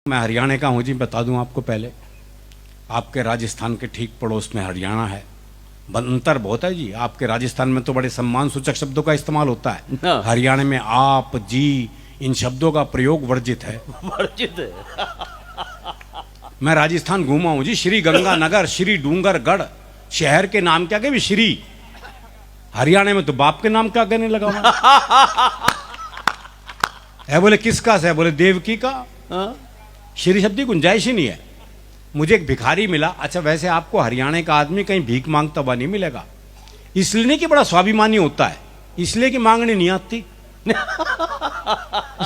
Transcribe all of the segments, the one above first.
मैं हरियाणा का हूँ जी, बता दूं आपको पहले। आपके राजस्थान के ठीक पड़ोस में हरियाणा है। अंतर बहुत है जी। आपके राजस्थान में तो बड़े सम्मान सूचक शब्दों का इस्तेमाल होता है, हरियाणा में आप, जी, इन शब्दों का प्रयोग वर्जित है। वर्जित है। मैं राजस्थान घूमा हूँ जी, श्री गंगानगर, श्री डूंगरगढ़, शहर के नाम क्या के श्री। हरियाणा में तो बाप के नाम का कहने लगा हुआ है। बोले किसका से? बोले देवकी का। श्री शब्द की गुंजाइश ही नहीं है। मुझे एक भिखारी मिला। अच्छा, वैसे आपको हरियाणा का आदमी कहीं भीख मांगता हुआ नहीं मिलेगा, इसलिए नहीं कि बड़ा स्वाभिमानी होता है, इसलिए कि मांगने नहीं आती।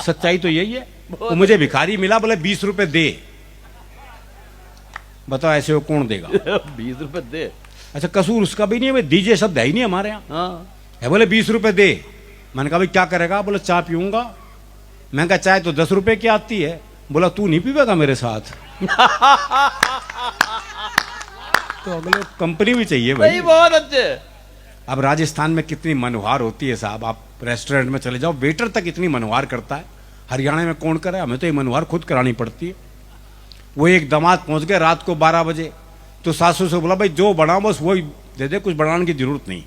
सच्चाई तो यही है। वो मुझे भिखारी मिला, बोले 20 रुपए दे। बताओ ऐसे वो कौन देगा? 20 रुपए दे। अच्छा, कसूर उसका भी नहीं है, दीजिए शब्द है ही नहीं हमारे यहाँ। है बोले 20 रुपए दे। मैंने कहा भाई क्या करेगा? बोले चाय पीऊंगा। मैंने कहा चाय तो 10 रुपए की आती है। बोला तू नहीं पीवेगा मेरे साथ? तो अगले कंपनी भी चाहिए भाई। बहुत अच्छे। अब राजस्थान में कितनी मनोहार होती है साहब। आप रेस्टोरेंट में चले जाओ, वेटर तक इतनी मनोहार करता है। हरियाणा में कौन करे? हमें तो ये मनोहार खुद करानी पड़ती है। वो एक दामाद पहुंच गए रात को 12 बजे, तो सासू से बोला भाई जो बनाओ बस वही दे दे, कुछ बनाने की जरूरत नहीं।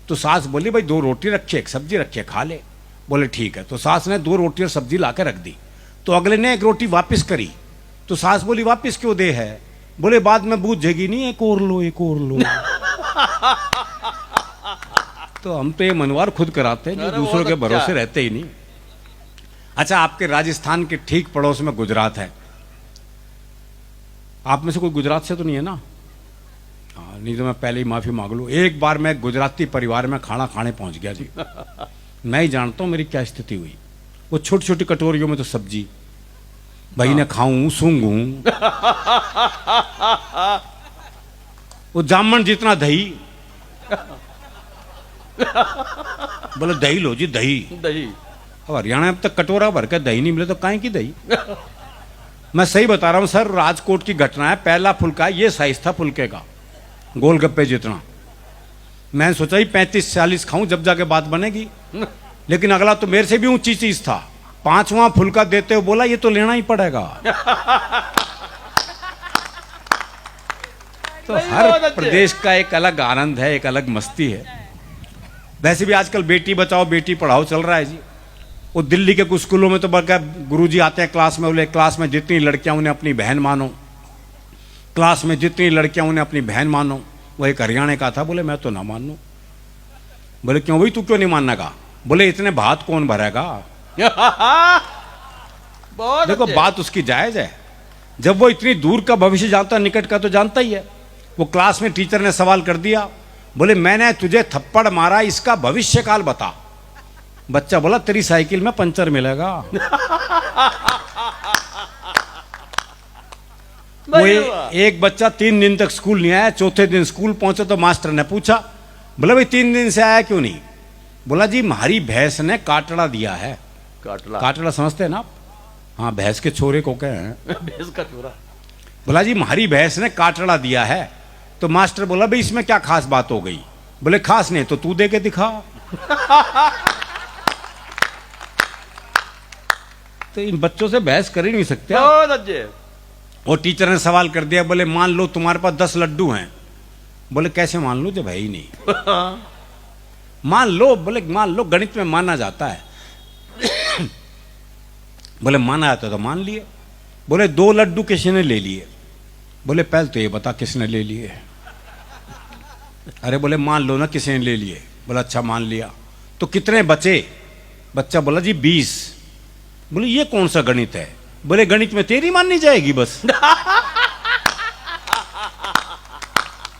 तो सास बोली भाई 2 रोटी रखिए, 1 सब्जी रखिए, खा ले। बोले ठीक है। तो सास ने 2 रोटी और सब्जी ला के रख दी। तो अगले ने 1 रोटी वापस करी। तो सास बोली वापस क्यों दे है? बोले बाद में बूझेगी नहीं, एक और लो, एक और लो। तो हम तो ये मनवार खुद कराते हैं, जो दूसरों के भरोसे रहते ही नहीं। अच्छा, आपके राजस्थान के ठीक पड़ोस में गुजरात है। आप में से कोई गुजरात से तो नहीं है ना? हाँ, नहीं तो मैं पहले ही माफी मांग लूं। एक बार मैं गुजराती परिवार में खाना खाने पहुंच गया जी। मैं ही जानता हूं मेरी क्या स्थिति हुई। वो छोटी छोटी कटोरियों में तो सब्जी, भाई ने खाऊं सूंघूं। वो जामन जितना दही। बोले दही लो जी, दही। दही। अब हरियाणा में अब तक कटोरा भर के दही नहीं मिले तो काहे की दही? मैं सही बता रहा हूं सर, राजकोट की घटना है। पहला फुलका है, ये साइज था फुलके का, गोलगप्पे जितना। मैंने सोचा ही 35-40 खाऊं जब जाके बात बनेगी, लेकिन अगला तो मेरे से भी ऊंची चीज था। 5वां फुलका देते हो बोला ये तो लेना ही पड़ेगा। तो हर प्रदेश का एक अलग आनंद है, एक अलग मस्ती है। वैसे भी आजकल बेटी बचाओ बेटी पढ़ाओ चल रहा है जी। वो दिल्ली के कुछ स्कूलों में तो बल्कि गुरुजी आते हैं क्लास में, बोले क्लास में जितनी लड़कियां उन्हें अपनी बहन मानो, क्लास में जितनी लड़कियां उन्हें अपनी बहन मानो। वो एक हरियाणा का था, बोले मैं तो ना मानू। बोले क्यों भाई, तू क्यों नहीं मानने का? बोले इतने भात कौन भरेगा? देखो बात उसकी जायज है। जब वो इतनी दूर का भविष्य जानता, निकट का तो जानता ही है। वो क्लास में टीचर ने सवाल कर दिया, बोले मैंने तुझे थप्पड़ मारा, इसका भविष्य काल बता। बच्चा बोला तेरी साइकिल में पंचर मिलेगा। वो एक बच्चा 3 दिन तक स्कूल नहीं आया। चौथे दिन स्कूल पहुंचे तो मास्टर ने पूछा, बोला भाई 3 दिन से आया क्यों नहीं? बोला जी हमारी भैंस ने काटड़ा दिया है। काटड़ा समझते हैं ना आप? हाँ, भैंस के छोरे को कहे हैं। भैंस का छोरा। बोला जी हमारी भैंस ने काटड़ा दिया है। तो मास्टर बोला भाई इसमें क्या खास बात हो गई? बोले खास नहीं तो तू दे के दिखा। तो इन बच्चों से बहस कर ही नहीं सकते। वो टीचर ने सवाल कर दिया, बोले मान लो तुम्हारे पास 10 लड्डू हैं। बोले कैसे मान लो जब है ही नहीं? मान लो। बोले मान लो, गणित में माना जाता है। बोले माना जाता तो मान लिए। बोले 2 लड्डू किसने ले लिए? बोले पहले तो ये बता किसने ले लिए। अरे बोले मान लो ना किसने ले लिए। बोला अच्छा मान लिया, तो कितने बचे? बच्चा बोला जी 20। बोले ये कौन सा गणित है? बोले गणित में तेरी माननी जाएगी बस।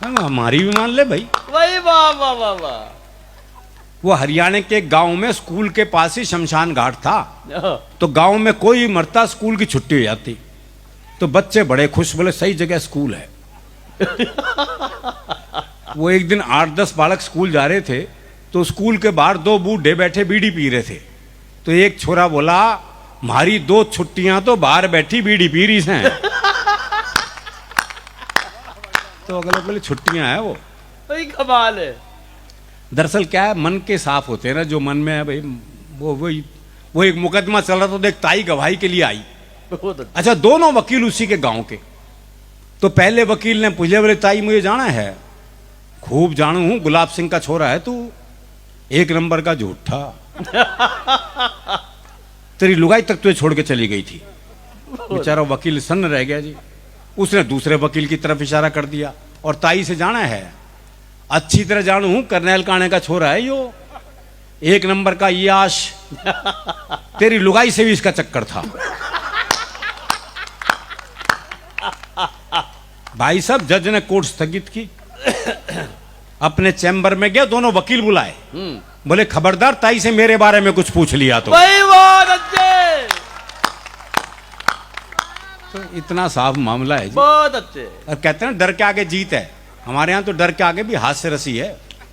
हमारी भी मान ले भाई। वाह वाह वाह वाह। वो हरियाणा के गांव में स्कूल के पास ही शमशान घाट था। तो गांव में कोई मरता, स्कूल की छुट्टी हो जाती, तो बच्चे बड़े खुश, बोले सही जगह स्कूल है। वो एक दिन 8-10 बालक स्कूल जा रहे थे, तो स्कूल के बाहर 2 बूढ़े बैठे बीड़ी पी रहे थे। तो एक छोरा बोला हमारी 2 छुट्टियां तो बाहर बैठी बीड़ी पी रही हैं। तो अगले बोले छुट्टियां है वो। कमाल है। दरअसल क्या है, मन के साफ होते हैं ना, जो मन में है भाई वो एक मुकदमा चल रहा था, तो एक ताई गवाही के लिए आई। बहुत अच्छा। अच्छा, दोनों वकील उसी के गांव के। तो पहले वकील ने पूछे, बोले ताई मुझे जाना है। खूब जानू हूं, गुलाब सिंह का छोरा है तू, एक नंबर का झूठा। तेरी लुगाई तक तुझे छोड़ के चली गई थी। बेचारा वकील सन्न रह गया जी। उसने दूसरे वकील की तरफ इशारा कर दिया, और ताई से जाना है। अच्छी तरह जानू हूं, करनैल काने का छोरा है यो, एक नंबर का याश। तेरी लुगाई से भी इसका चक्कर था। भाई साहब, जज ने कोर्ट स्थगित की, अपने चैम्बर में गया, दोनों वकील बुलाए। बोले खबरदार ताई से मेरे बारे में कुछ पूछ लिया तो। भाई बहुत अच्छे, तो इतना साफ मामला है जी। बहुत अच्छे, और कहते हैं डर के आगे जीत है। हमारे यहाँ तो डर के आगे भी हास्य रसी है।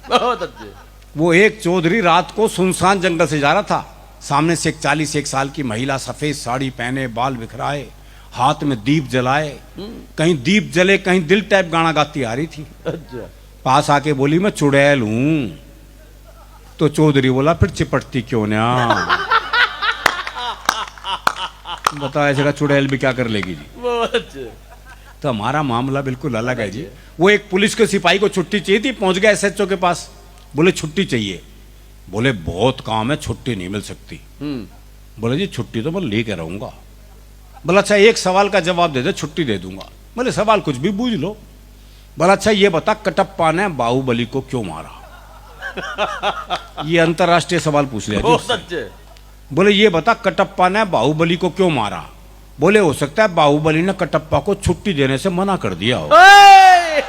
बहुत अच्छे। वो एक चौधरी रात को सुनसान जंगल से जा रहा था। सामने से एक 41 साल की महिला, सफेद साड़ी पहने, बाल बिखराए, हाथ में दीप जलाए, कहीं दीप जले कहीं दिल टाइप गाना गाती आ रही थी। अच्छा, पास आके बोली मैं चुड़ैल हूं। तो चौधरी बोला फिर चिपटती क्यों ना। बताओ ऐसे का चुड़ैल भी क्या कर लेगी जी। बहुत अच्छे। तो हमारा मामला बिल्कुल अलग है जी। वो एक पुलिस के सिपाही को छुट्टी चाहिए थी, पहुंच गया एसएचओ के पास। बोले छुट्टी चाहिए। बोले बहुत काम है, छुट्टी नहीं मिल सकती। बोले जी छुट्टी तो मैं लेके रहूंगा। बोला अच्छा एक सवाल का जवाब दे दे, छुट्टी दे दूंगा। बोले सवाल कुछ भी पूछ लो। बोला अच्छा ये बता, कटप्पा ने बाहुबली को क्यों मारा। ये अंतरराष्ट्रीय सवाल पूछ लिया जी बहुत उससे। अच्छे। बोले ये बता, कटप्पा ने बाहुबली को क्यों मारा। बोले हो सकता है बाहुबली ने कटप्पा को छुट्टी देने से मना कर दिया हो। ओए!